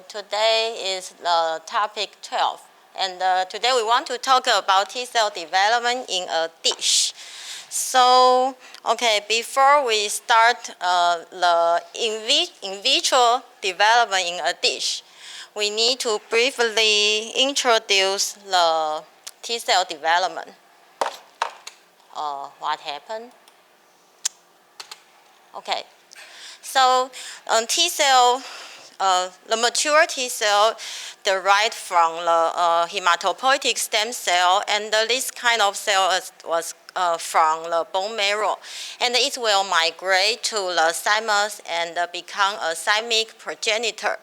today is the topic 12. And today we want to talk about T-cell development in a dish. So, okay, before we start the in vitro development in a dish, we need to briefly introduce the T-cell development. What happened? Okay, so T-cell, the mature T-cell derived from the hematopoietic stem cell, and this kind of cell was from the bone marrow, and it will migrate to the thymus and become a thymic progenitor.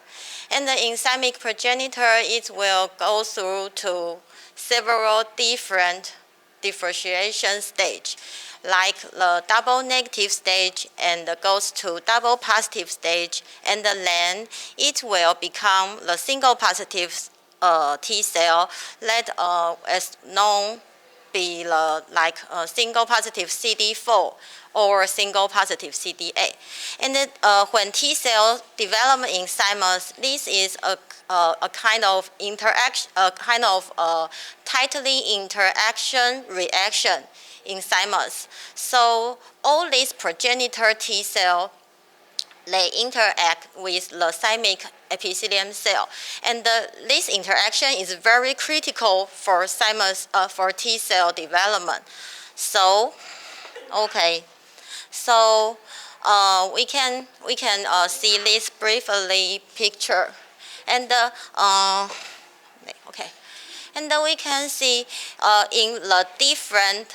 And in thymic progenitor, it will go through to several different differentiation stage, like the double negative stage, and goes to double positive stage, and then it will become the single positive T cell that is known be like single positive CD4 or single positive CD8. And then, when T cell development in thymus, this is a kind of interaction, a kind of tightly interaction reaction in thymus. So all these progenitor T cell, they interact with the thymic epithelium cell, and this interaction is very critical for thymus for T cell development. So, okay, so we can see this briefly picture, and okay, and we can see in the different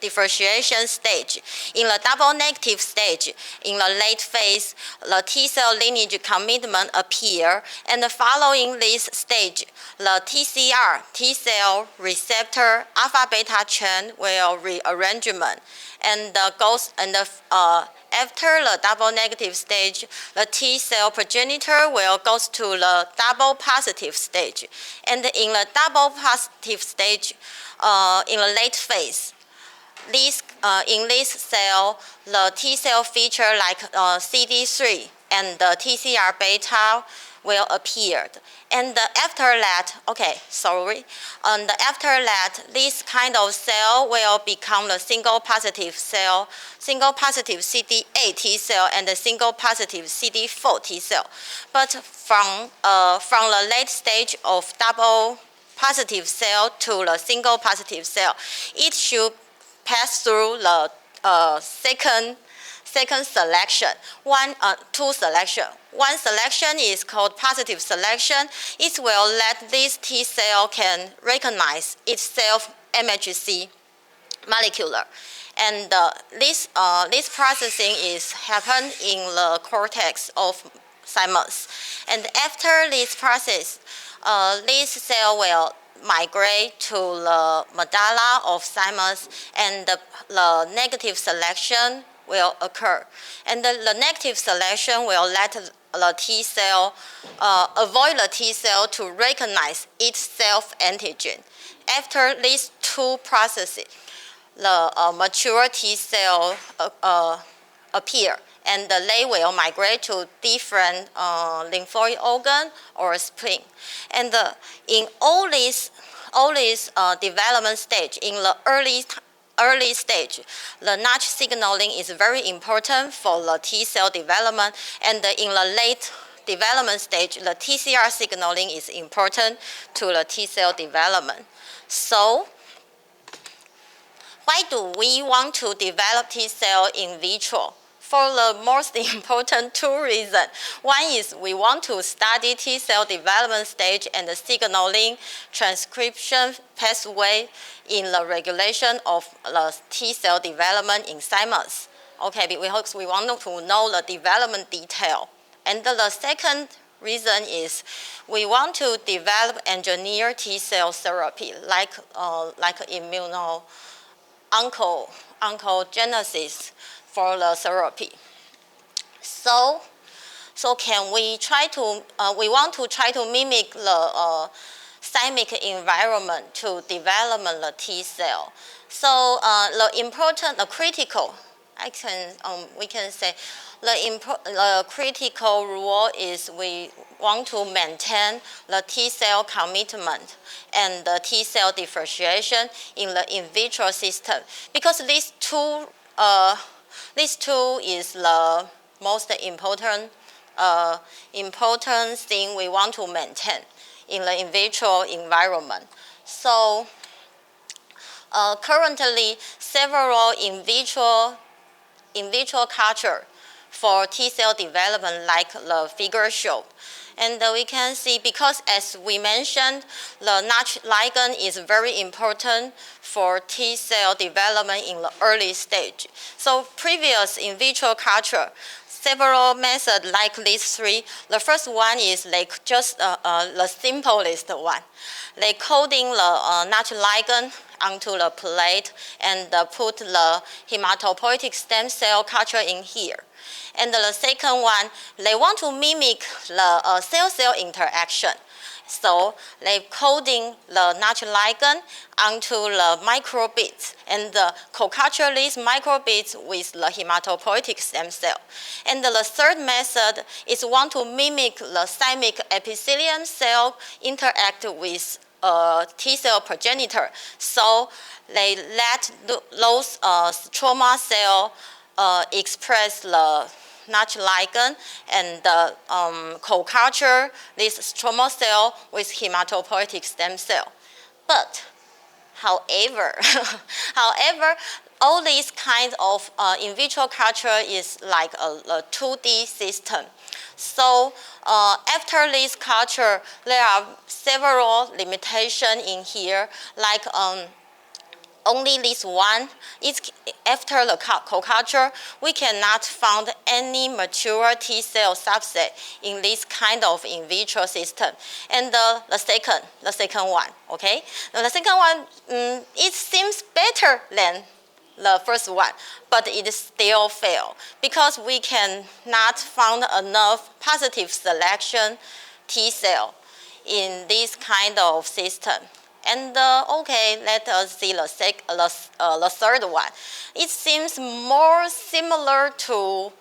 differentiation stage. In the double negative stage, in the late phase, the T cell lineage commitment appear, and following this stage, the TCR, T cell receptor alpha beta chain will rearrangement, and after the double negative stage, the T cell progenitor will go to the double positive stage, and in the double positive stage, in the late phase, in this cell, the T cell feature like CD3 and the TCR beta will appear. And after that, and after that, this kind of cell will become the single positive cell, single positive CD8 T cell, and the single positive CD4 T cell. But from the late stage of double positive cell to the single positive cell, it should pass through the second selection, two selection. One selection is called positive selection. It will let this T cell can recognize itself MHC molecular, and this processing is happen in the cortex of thymus. And after this process, this cell will migrate to the medulla of thymus, and the negative selection will occur. And the negative selection will let the T cell avoid the T cell to recognize its self-antigen. After these two processes, the mature T cell appear, and they will migrate to different lymphoid organ or spleen. And in all these development stage, in the early stage, the Notch signaling is very important for the T cell development, and in the late development stage, the TCR signaling is important to the T cell development. So, why do we want to develop T cell in vitro? For the most important two reasons. One is we want to study T cell development stage and the signaling transcription pathway in the regulation of the T cell development in thymus. Okay, because we want to know the development detail. And the second reason is we want to develop engineered T cell therapy like oncogenesis for the therapy. So can we try to, we want to try to mimic the thymic environment to develop the T cell. So the critical we can say the critical rule is we want to maintain the T cell commitment and the T cell differentiation in the in vitro system, because these two is the most important thing we want to maintain in the in vitro environment. So currently, several in vitro culture for T cell development, like the figure showed. And we can see, because as we mentioned, the Nature ligand is very important for T cell development in the early stage. So previous in vitro culture, several methods like these three. The first one is like just the simplest one. They coding the Nature ligand onto the plate and put the hematopoietic stem cell culture in here. And the second one, they want to mimic the cell-cell interaction. So they coding the Nature ligand onto the microbeads and co-culture these microbeads with the hematopoietic stem cell. And the third method is want to mimic the thymic epithelium cell interact with T cell progenitor. So they let those stroma cell express the Nature ligand and co-culture this stroma cell with hematopoietic stem cell. But however, all these kinds of in vitro culture is like a 2D system. So after this culture, there are several limitations in here, like only this one. After the co-culture, we cannot find any mature T cell subset in this kind of in vitro system. And the second one, okay? Now, the second one, it seems better than the first one, but it still fails because we cannot find enough positive selection T cell in this kind of system. And okay, let us see the third one. It seems more similar to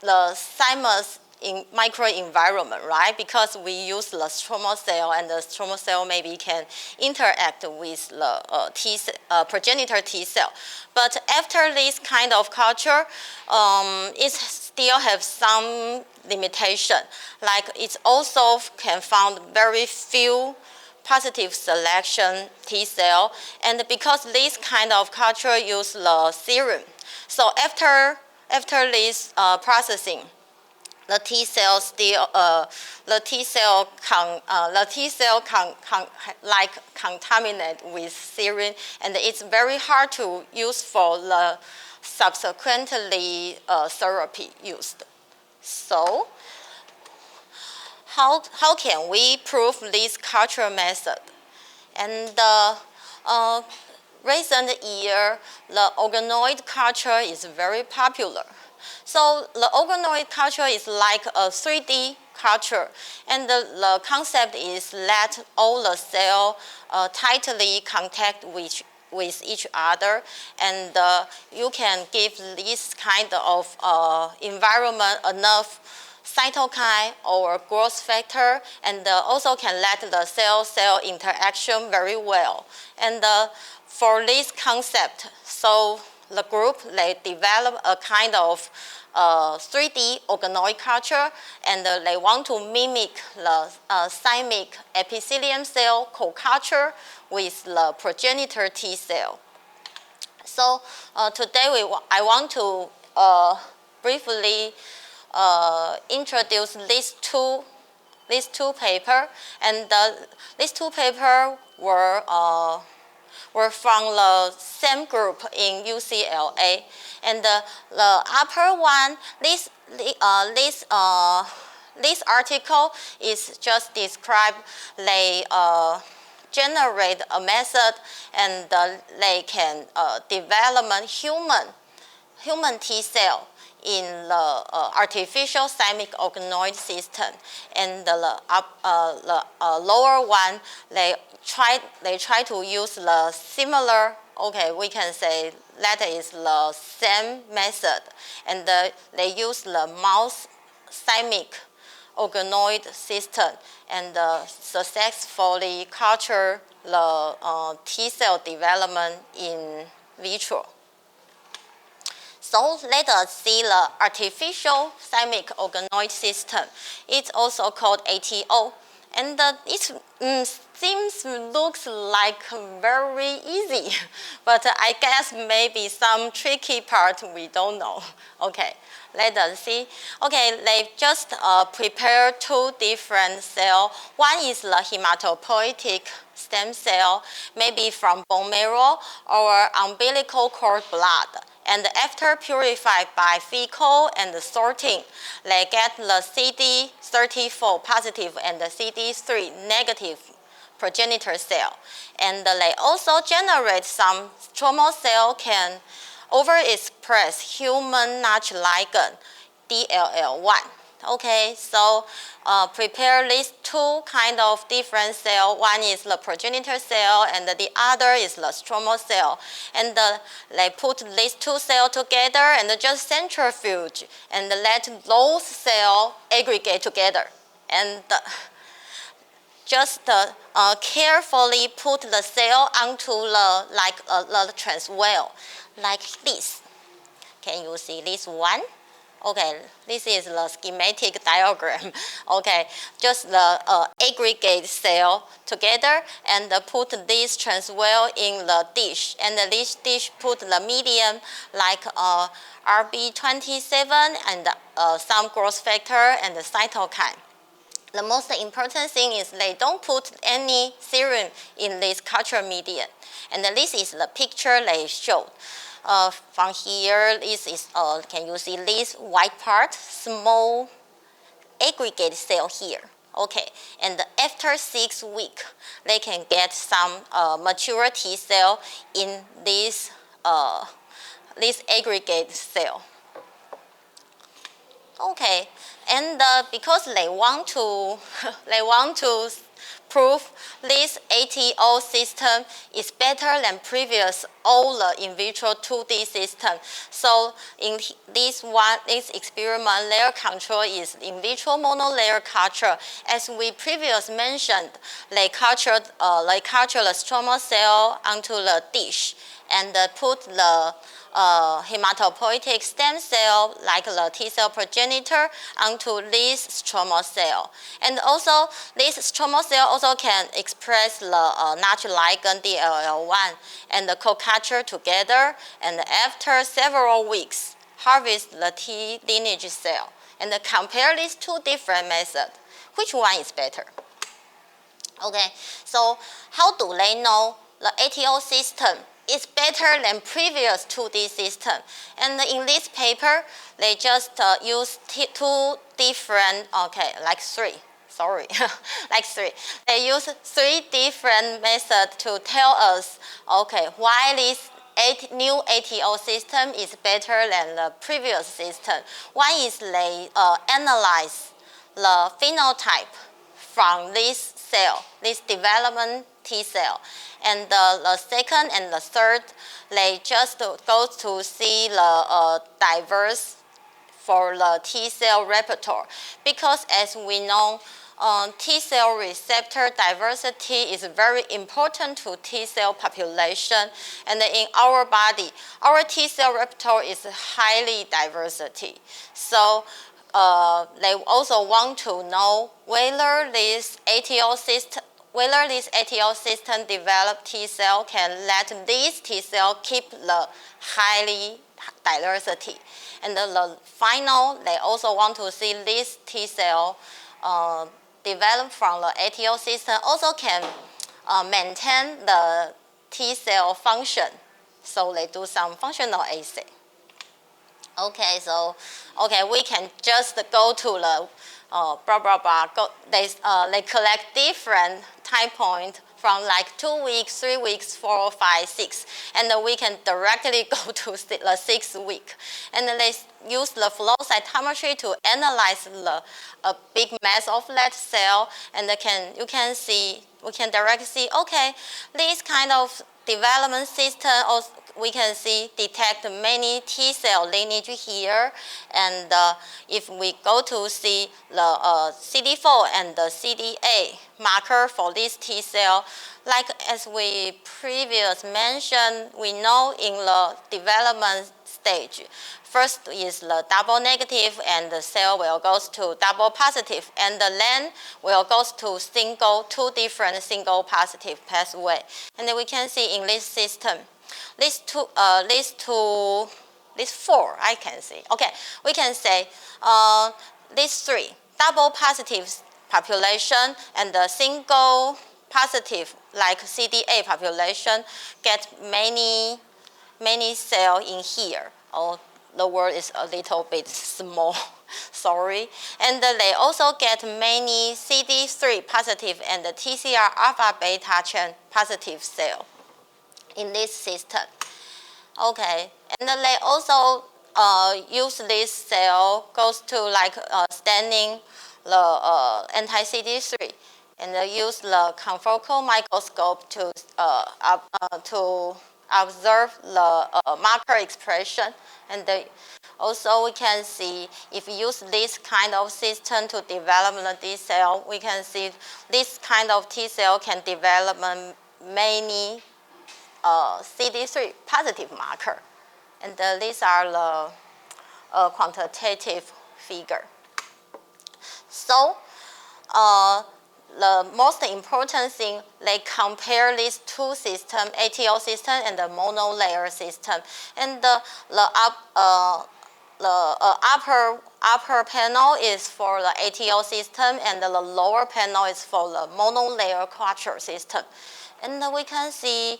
the thymus in microenvironment, right? Because we use the stroma cell, and the stroma cell maybe can interact with the progenitor T cell. But after this kind of culture, it still have some limitation. Like it also can find very few positive selection T cell, and because this kind of culture use the serum, so after this processing, the T cell still like contaminate with serum, and it's very hard to use for the subsequently therapy used. So how can we prove this culture method? And recent year, the organoid culture is very popular. So the organoid culture is like a 3D culture, and the concept is let all the cells tightly contact with each other, and you can give this kind of environment enough cytokine or growth factor, and also can let the cell-cell interaction very well. And for this concept, so the group, they develop a kind of 3D organoid culture, and they want to mimic the thymic epithelium cell co-culture with the progenitor T cell. So today I want to briefly introduce these two papers, and these two papers were from the same group in UCLA, and the upper one, this article is just describe they generate a method, and they can develop human T cell in the artificial thymic organoid system, and the lower one, they try to use the similar, okay, we can say that is the same method, and they use the mouse thymic organoid system and successfully culture the T cell development in vitro. So let us see the artificial thymic organoid system. It's also called ATO, and it looks like very easy, but I guess maybe some tricky part we don't know. Okay, let us see. Okay, they just prepare two different cells. One is the hematopoietic stem cell, maybe from bone marrow or umbilical cord blood. And after purified by fecal and sorting, they get the CD34 positive and the CD3 negative progenitor cell. And they also generate some stromal cell can overexpress human Nature ligand, DLL1. Okay, so prepare these two kind of different cell. One is the progenitor cell, and the other is the stromal cell. And they put these two cells together and just centrifuge and let those cells aggregate together. And just carefully put the cell onto the transwell, like this. Can you see this one? Okay, this is the schematic diagram. Okay, just the aggregate cell together and put this transwell in the dish. And this dish put the medium like RB27 and some growth factor and the cytokine. The most important thing is they don't put any serum in this culture medium. And this is the picture they showed. From here, this is, can you see this white part? Small aggregate cell here. Okay, and after 6 weeks, they can get some mature T cell in this aggregate cell. Okay, and because they want to prove this ATO system is better than previous all the in vitro 2D system. So in this experiment, layer control is in vitro monolayer culture. As we previously mentioned, they culture the stromal cell onto the dish and put the hematopoietic stem cell, like the T cell progenitor, onto this stromal cell. And also, this stromal cell also can express the Nature ligand DLL1 and the co-culture together. And after several weeks, harvest the T lineage cell and compare these two different methods. Which one is better? Okay, so how do they know the ATO system is better than previous 2D system? And in this paper, they just use two different, like three. They use 3 different methods to tell us, why this new ATO system is better than the previous system. One is they analyze the phenotype from this cell, this development T cell. And the second and the third, they just go to see the diverse for the T cell repertoire. Because as we know, T cell receptor diversity is very important to T cell population. And in our body, our T cell repertoire is highly diversity. So they also want to know whether this ATO system developed T cell can let these T cell keep the highly diversity. And the final, they also want to see this T cell developed from the ATO system also can maintain the T cell function. So they do some functional assay. Okay, so we can just go to the they collect different time point from like 2 weeks, 3 weeks, 4, 5, 6, and we can directly go to the 6th week. And they use the flow cytometry to analyze a big mass of that cell, and we can directly see, okay, this kind of development system, also we can detect many T cell lineage here, and if we go to see the CD4 and the CD8 marker for this T cell, like as we previously mentioned, we know in the development stage, first is the double negative, and the cell will go to double positive, and then will go to two different single positive pathway. And then we can see in this system, these four, I can see. Okay, we can say these three, double positive population and the single positive, like CD8 population, get many cells in here. Oh, the word is a little bit small, sorry. And they also get many CD3 positive and the TCR alpha beta chain positive cell in this system. Okay, and then they also use this cell, goes to like staining the anti-CD3, and they use the confocal microscope to observe the marker expression. And also we can see, if we use this kind of system to develop the T cell, we can see this kind of T cell can develop many CD3 positive marker. And these are the quantitative figure. So the most important thing, they compare these two systems, ATO system and the monolayer system. And the upper panel is for the ATO system, and the lower panel is for the monolayer culture system. And we can see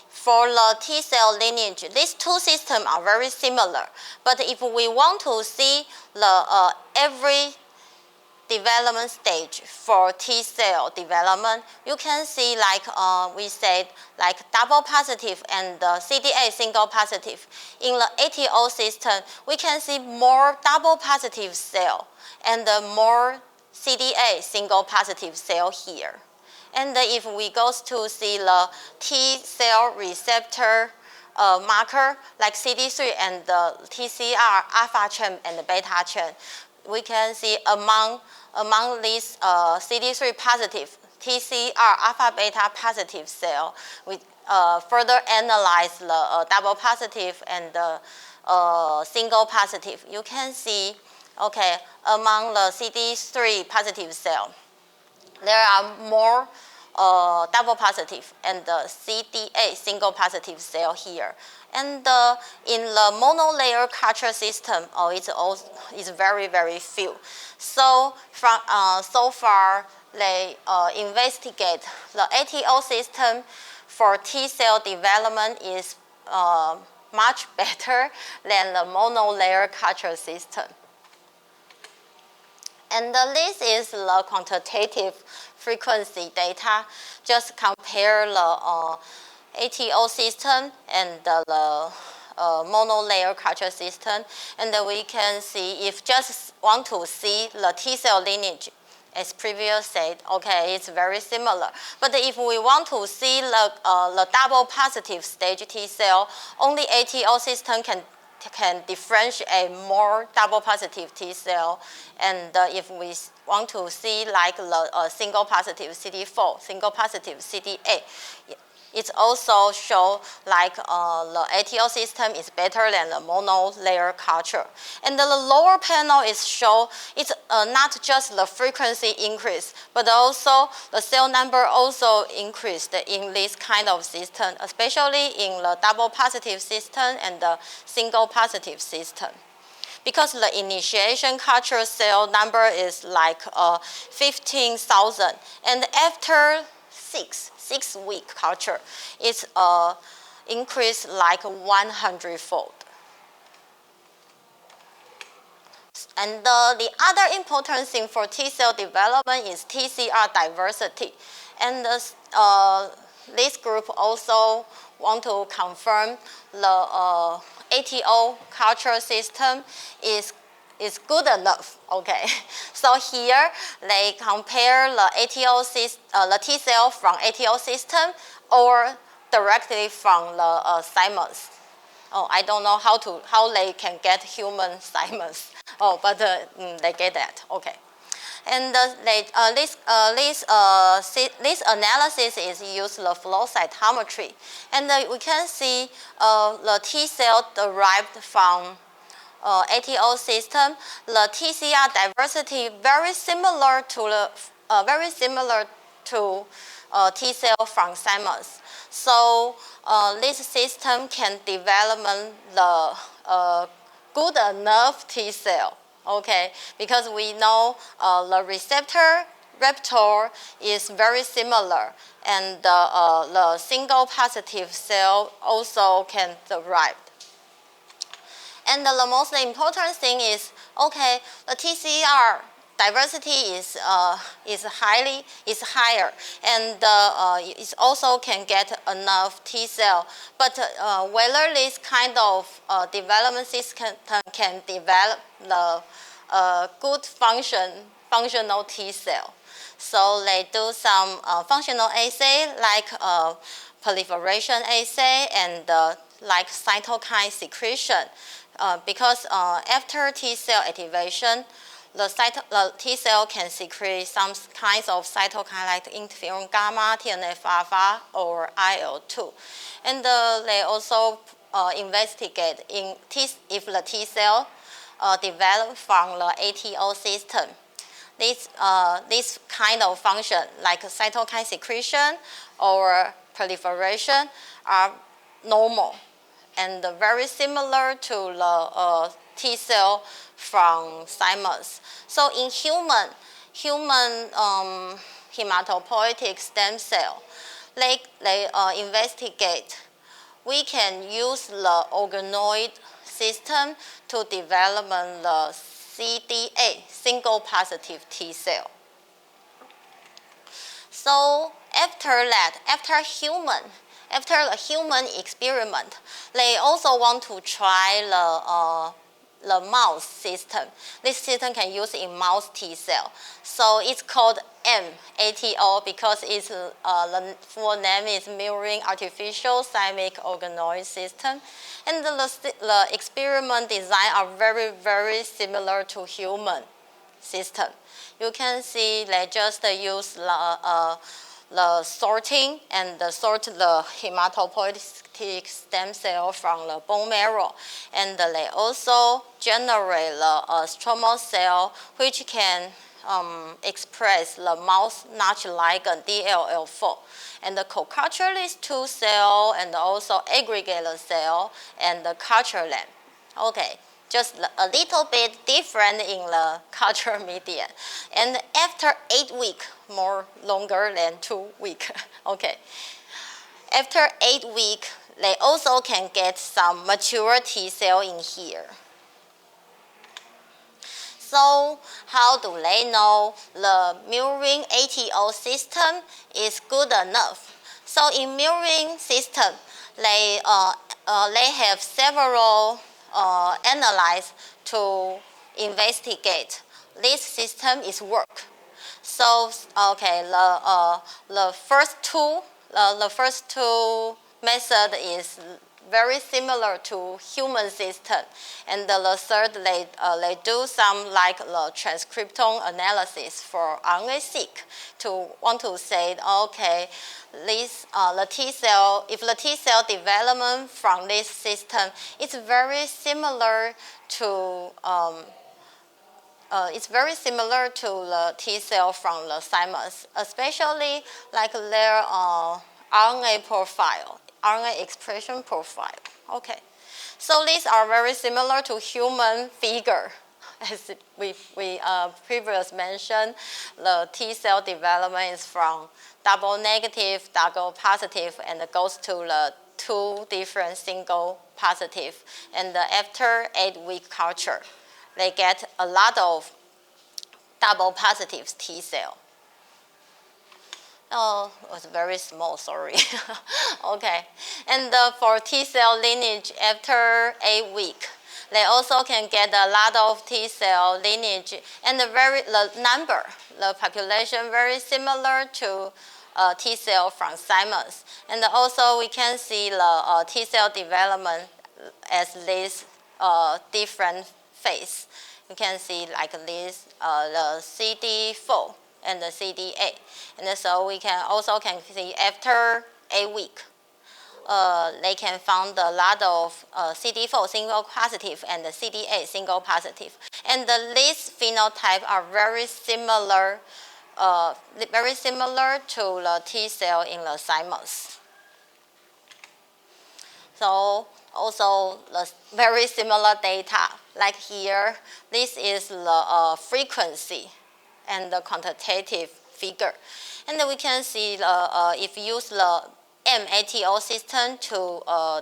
for the T cell lineage, these two systems are very similar. But if we want to see the every development stage for T cell development, you can see like we said, like double positive and the CD8 single positive. In the ATO system, we can see more double positive cell and more CD8 single positive cell here. And if we go to see the T cell receptor marker, like CD3 and the TCR alpha chain and the beta chain, we can see among these CD3 positive, TCR alpha beta positive cell, we further analyze the double positive and the single positive. You can see, okay, among the CD3 positive cell, there are more double positive and the CD8 single positive cell here. And in the monolayer culture system, it's very, very few. So so far, they investigate the ATO system for T cell development is much better than the monolayer culture system. And this is the quantitative frequency data. Just compare the ATO system and the monolayer culture system, and then we can see, if just want to see the T cell lineage, as previously said, okay, it's very similar. But if we want to see the double positive stage T cell, only ATO system can differentiate more double positive T cell. And if we want to see like the single positive CD4, single positive CD8, it also shows like the ATO system is better than the monolayer culture. And the lower panel is show it's not just the frequency increase, but also the cell number also increased in this kind of system, especially in the double positive system and the single positive system. Because the initiation culture cell number is like 15,000, and after six-week culture, it's increased like 100-fold. And the other important thing for T cell development is TCR diversity. And this group also want to confirm the ATO culture system is good enough. Okay, so here they compare the the T cell from ATO system or directly from the thymus. Oh, I don't know how they can get human thymus. Oh, but they get that. Okay. And this analysis is used the flow cytometry, and we can see the T cell derived from ATO system. The TCR diversity very similar to T cell from thymus. So this system can develop the good enough T cell. Okay, because we know the receptor is very similar, and the single positive cell also can derive. And the most important thing is, okay, the TCR diversity is higher, and it also can get enough T cell. But whether this kind of development system can develop the good functional T cell, so they do some functional assay like proliferation assay and like cytokine secretion, because after T cell activation, the T cell can secrete some kinds of cytokine like interferon gamma, TNF-alpha, or IL-2. And they also investigate if the T cell developed from the ATO system. This kind of function, like cytokine secretion or proliferation, are normal and very similar to the T cell from thymus. So in human hematopoietic stem cell, they investigate. We can use the organoid system to develop the CD8 single positive T cell. So after the human experiment, they also want to try the mouse system. This system can use in mouse T cell. So it's called MATO because the full name is Mirroring Artificial Thymic Organoid System. And the experiment design are very, very similar to human system. You can see they just use the sorting and sort the hematopoietic stem cell from the bone marrow, and they also generate the stromal cell which can express the mouse Notch ligand DLL4, and the co-culture these two cells and also aggregate the cell and the culture them. Okay. Just a little bit different in the culture medium. And after 8 weeks, more longer than 2 weeks, okay. After 8 weeks, they also can get some mature T cell in here. So how do they know the mirroring ATO system is good enough? So in mirroring system, they have several analyze to investigate this system is work. So okay, the first two method is very similar to human system, and the third they do some like the transcriptome analysis for RNA-seq to want to say okay, this the T cell, if the T cell development from this system, it's very similar to the T cell from the thymus, especially like their RNA profile, RNA expression profile. Okay, so these are very similar to human figure. As we previously mentioned, the T cell development is from double negative, double positive, and it goes to the 2 different single positive. And after 8-week culture, they get a lot of double positive T cell. Oh, it was very small, sorry. Okay. And for T cell lineage after 8 weeks, they also can get a lot of T cell lineage and the number, the population very similar to T cell from thymus. And also we can see the T cell development as this different phase. You can see like this, the CD4 and the CD8. And so we can also see after 8 weeks, they can find a lot of CD4 single positive and the CD8 single positive. And these phenotypes are very similar to the T cell in the thymus. So also the very similar data, like here, this is the frequency and the quantitative figure. And we can see if you use the MATO system to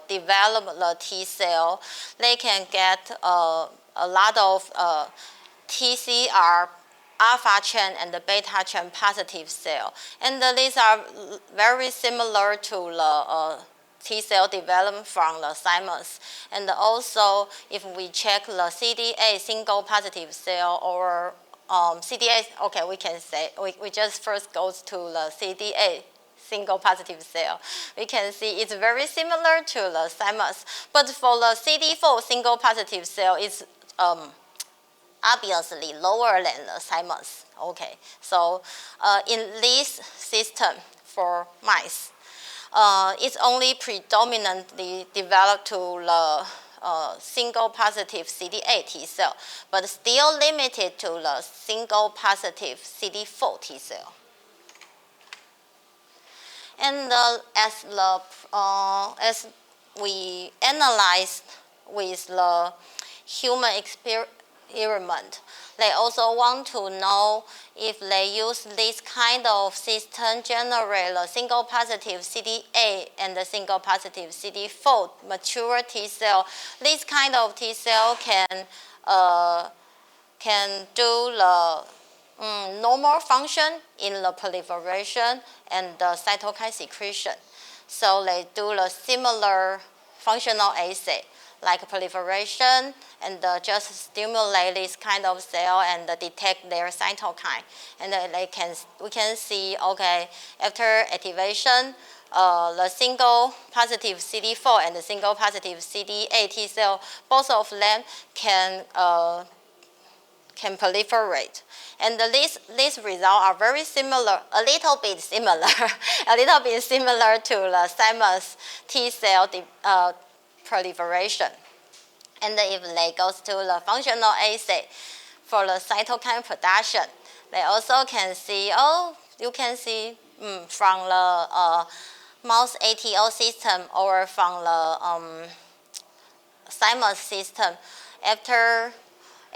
develop the T cell, they can get a lot of TCR alpha chain and the beta chain positive cell. And these are very similar to the T cell development from the thymus. And also, if we check the CD8 single positive cell or CD8, okay, we can say, we just first goes to the CD8 single positive cell. We can see it's very similar to the thymus. But for the CD4 single positive cell, it's obviously lower than the thymus. Okay, so in this system for mice, it's only predominantly developed to the single positive CD8 T cell, but still limited to the single positive CD4 T cell. And as we analyze with the human experiment, they also want to know if they use this kind of system generate a single positive CD8 and the single positive CD4 mature T cell. This kind of T cell can do the normal function in the proliferation and the cytokine secretion. So they do the similar functional assay, like proliferation, and just stimulate this kind of cell and detect their cytokine. And we can see, okay, after activation, the single positive CD4 and the single positive CD8 T cell, both of them can proliferate. And these results are very similar, a little bit similar to the thymus T cell proliferation. And if they go to the functional assay for the cytokine production, they also can see, you can see from the mouse ATO system or from the thymus system, after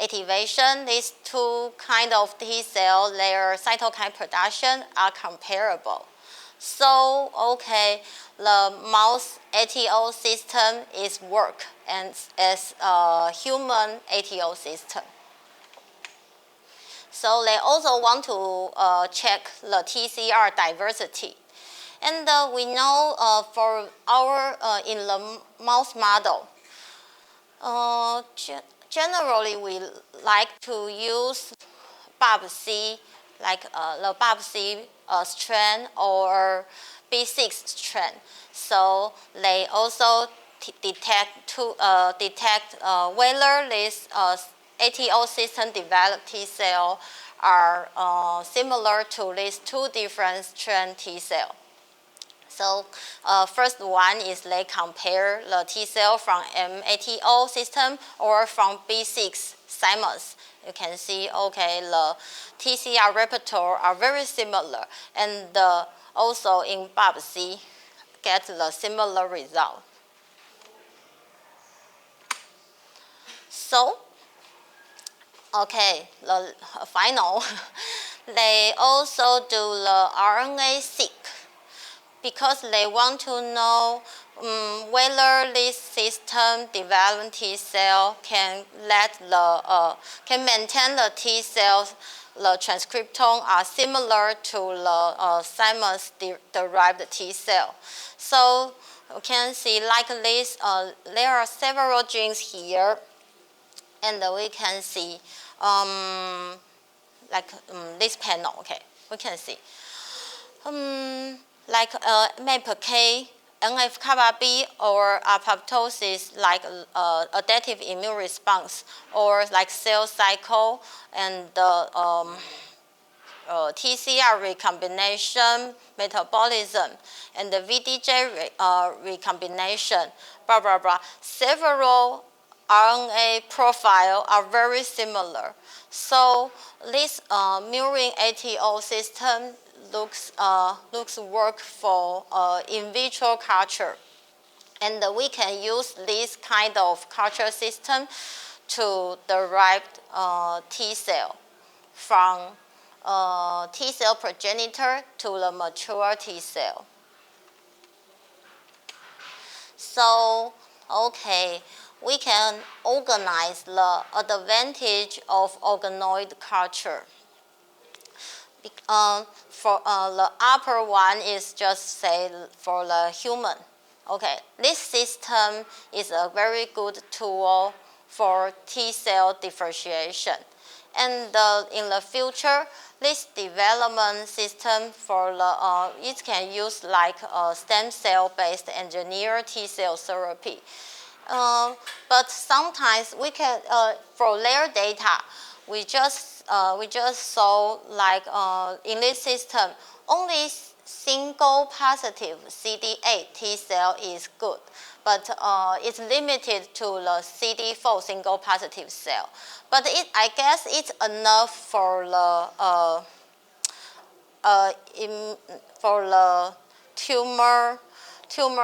activation, these two kind of T cell, their cytokine production are comparable. So, okay, the mouse ATO system is work and as a human ATO system. So they also want to check the TCR diversity. And we know for our, in the mouse model, generally we like to use BAP-C, like the BAP-C strain or B6 strain. So they also detect whether this ATO system developed T cell are similar to these two different strain T cell. So first one is they compare the T cell from MATO system or from B6 thymus. You can see, okay, the TCR repertoire are very similar, and also in BAP-C get the similar result. So, okay, the final, they also do the RNA-seq because they want to know whether this system development T cell can maintain the T cells the transcriptome are similar to the thymus-derived T cell. So you can see like this, there are several genes here, and we can see this panel, okay, we can see. Like MAPK, NF-kappa B, or apoptosis, like adaptive immune response, or like cell cycle, and TCR recombination metabolism, and the VDJ recombination, blah, blah, blah. Several RNA profile are very similar. So this murine ATO system looks work for in vitro culture, and we can use this kind of culture system to derive T cell from T cell progenitor to the mature T cell. So, okay, we can organize the advantage of organoid culture. For the upper one is just say for the human. Okay, this system is a very good tool for T cell differentiation. And in the future, this development system for the it can use like stem cell based engineered T cell therapy. But sometimes we can for their data, we just saw like in this system only single positive CD8 T cell is good, but it's limited to the CD4 single positive cell. But I guess it's enough for the tumor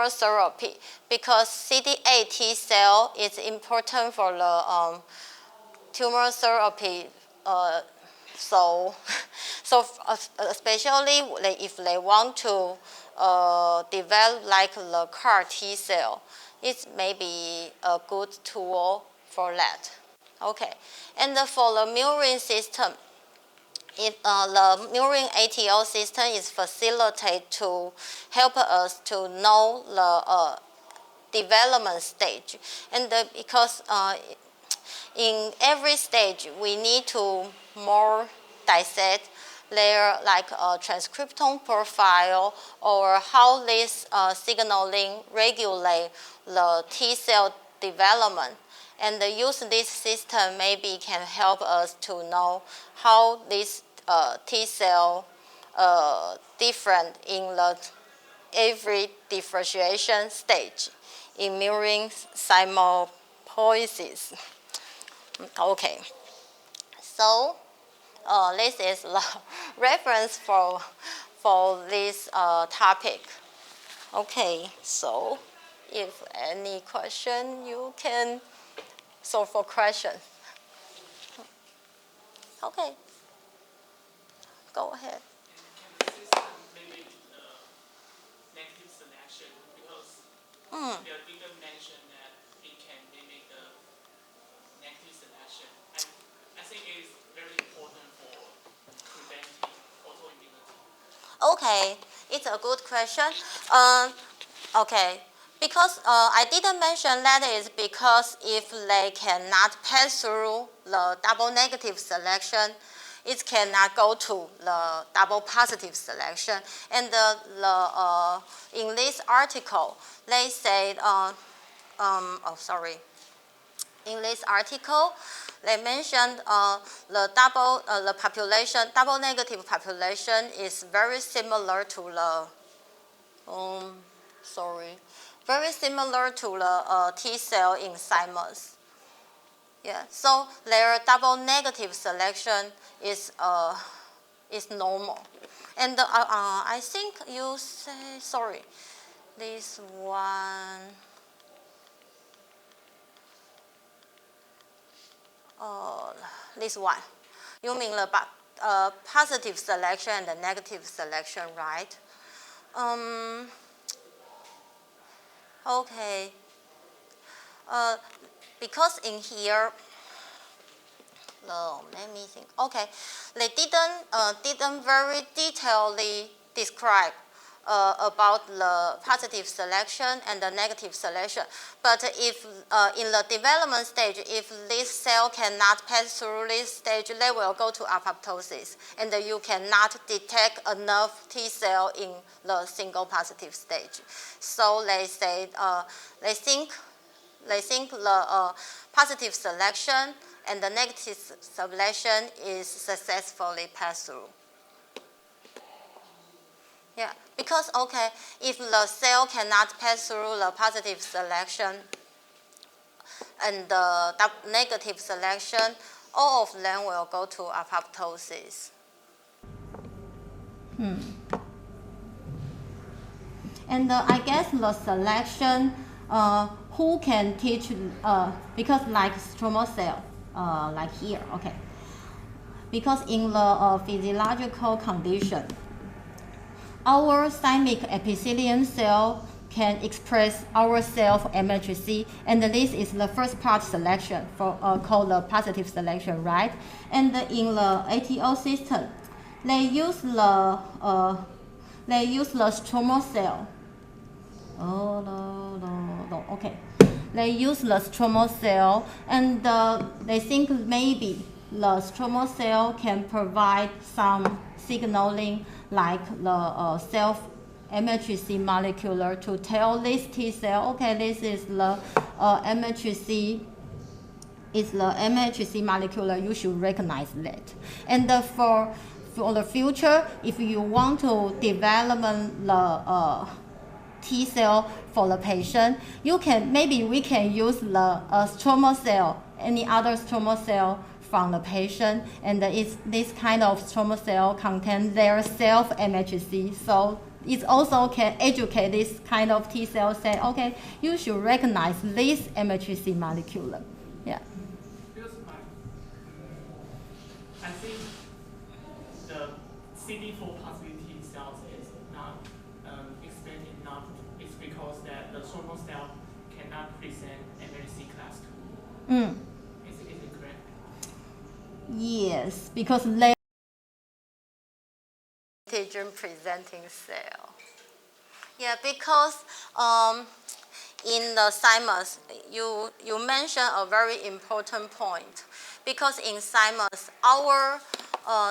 therapy, because CD8 T cell is important for the tumor therapy. So especially if they want to develop like the CAR T cell, it may be a good tool for that. Okay, and for the murine system, the murine ATO system is facilitated to help us to know the development stage, and because in every stage we need to more dissect their like transcriptome profile, or how this signaling regulate the T cell development. And use this system maybe can help us to know how this T cell different in the every differentiation stage in murine symbiosis. Okay, so this is the reference for this topic. Okay, so if any question, you can solve for question. Okay, go ahead. Can the system limit negative selection? Because there didn't mention that it can limit the negative selection. I think it's very important for preventing autoimmunity. Okay, it's a good question. Okay, because I didn't mention that is because if they cannot pass through the double negative selection, it cannot go to the double positive selection. And in this article, they said, in this article, they mentioned the double negative population is very similar to the, very similar to the T cell in thymus. Yeah, so their double negative selection is normal. And I think you say, this one, this one. You mean the positive selection and the negative selection, right? Okay. Because in here, let me think. Okay, they didn't very detailedly describe about the positive selection and the negative selection. But if in the development stage, if this cell cannot pass through this stage, they will go to apoptosis, and you cannot detect enough T cell in the single positive stage. So they say they think the positive selection and the negative selection is successfully passed through. Yeah, because okay, if the cell cannot pass through the positive selection and the negative selection, all of them will go to apoptosis. And I guess the selection, who can teach, because like stromal cell, like here, okay. Because in the physiological condition, our thymic epithelium cell can express our self-MHC, and this is the first part selection for called the positive selection, right? And in the ATO system, they use the stromal cell. Okay. They use the stromal cell, and they think maybe the stromal cell can provide some signaling like the self-MHC molecular to tell this T cell, okay, this is the MHC, is the MHC molecular, you should recognize that. And for the future, if you want to develop the T cell for the patient, maybe we can use the stromal cell, any other stromal cell from the patient, and this kind of stromal cell contain their self-MHC, so it also can educate this kind of T cell, say, okay, you should recognize this MHC molecule. Yeah. Because I think the CD4 positive T cells is not expanding enough. It's because that the stromal cell cannot present MHC class 2. Is it correct? Yes, because they antigen presenting cell. Yeah, because in the thymus, you mentioned a very important point. Because in thymus, our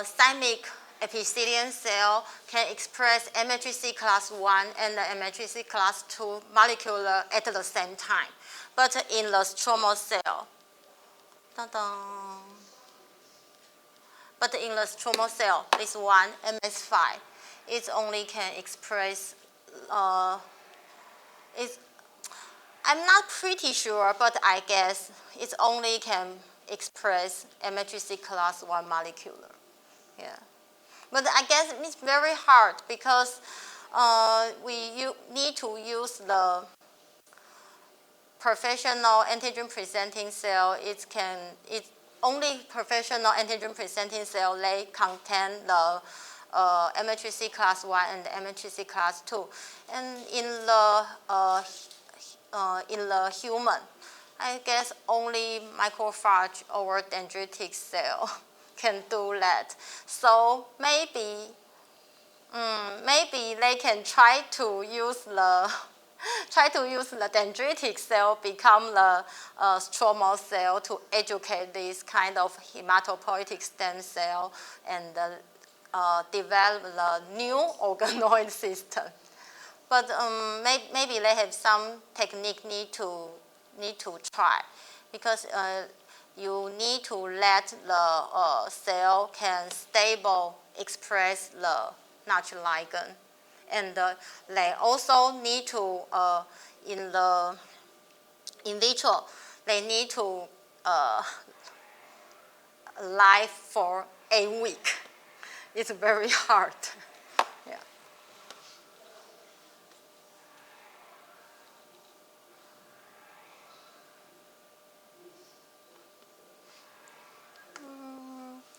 thymic epithelium cell can express MHC class 1 and the MHC class 2 molecular at the same time. But in the stromal cell, but in the stromal cell, this one, MS5, it only can express, I'm not pretty sure, but I guess it only can express MHC class 1 molecular. Yeah. But I guess it's very hard because we need to use the professional antigen presenting cell. Only professional antigen presenting cell, they contain the MHC class 1 and the MHC class 2. And in the human, I guess only macrophage or dendritic cell can do that. So maybe they can try to use the dendritic cell become the stromal cell to educate this kind of hematopoietic stem cell and develop the new organoid system. But maybe they have some technique need to try, because you need to let the cell can stable express the natural ligand. And they also need to, in vitro, they need to live for 8 weeks. It's very hard. Yeah.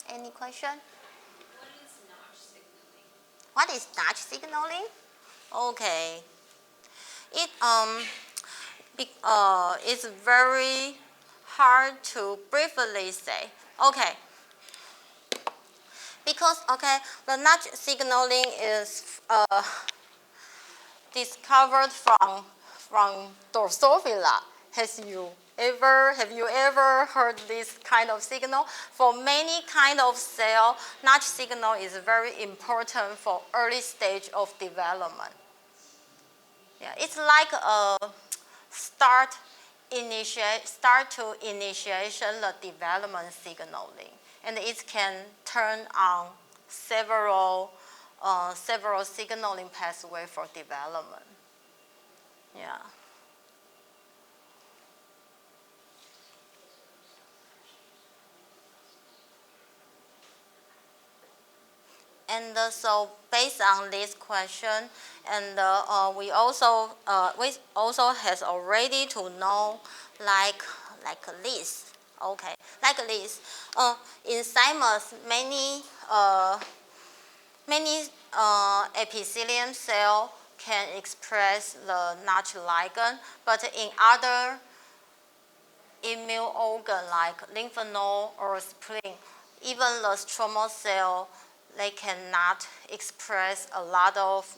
Any question? What is Notch signaling? Okay. It's very hard to briefly say. Okay, Because, okay, the nudge signaling is discovered from Drosophila. Have you ever heard this kind of signal? For many kind of cell, nudge signal is very important for early stage of development. Yeah, it's like a start to initiation the development signaling, and it can turn on several signaling pathway for development. Yeah. And so based on this question, and we also has already to know like this. Okay, like this. In thymus, many epithelium cell can express the notch ligand, but in other immune organ like lymph node or spleen, even the stromal cell, they cannot express a lot of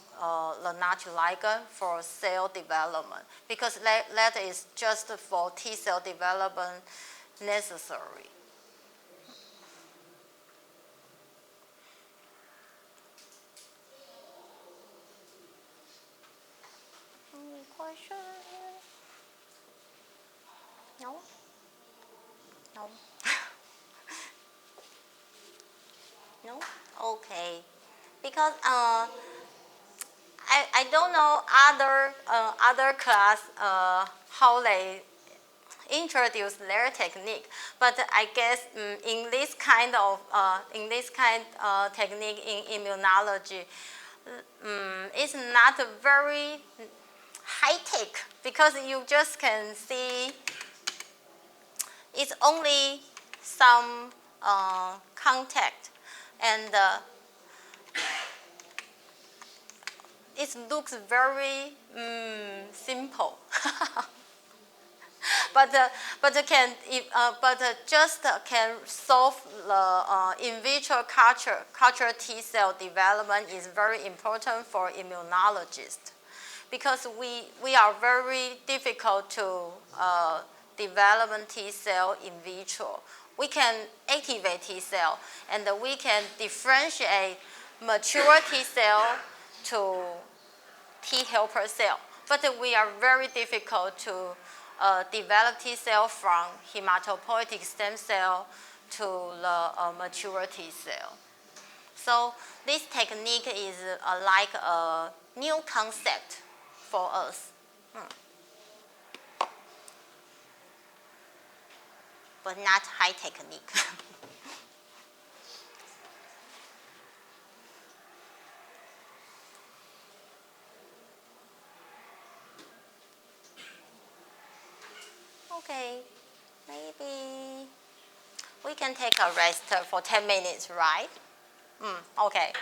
the notch ligand for cell development, because that is just for T cell development necessary. Any question? No? No? No? Okay. Because I don't know other class how they introduce their technique, but I guess in this kind of technique in immunology, it's not very high tech, because you just can see it's only some contact, and it looks very simple. but just can solve the in vitro culture T cell development is very important for immunologists, because we are very difficult to develop T cell in vitro. We can activate T cell, and we can differentiate mature T cell to T helper cell, but we are very difficult to develop T cell from hematopoietic stem cell to the mature T cell. So this technique is like a new concept for us. But not high technique. Okay, maybe we can take a rest for 10 minutes, right? Okay.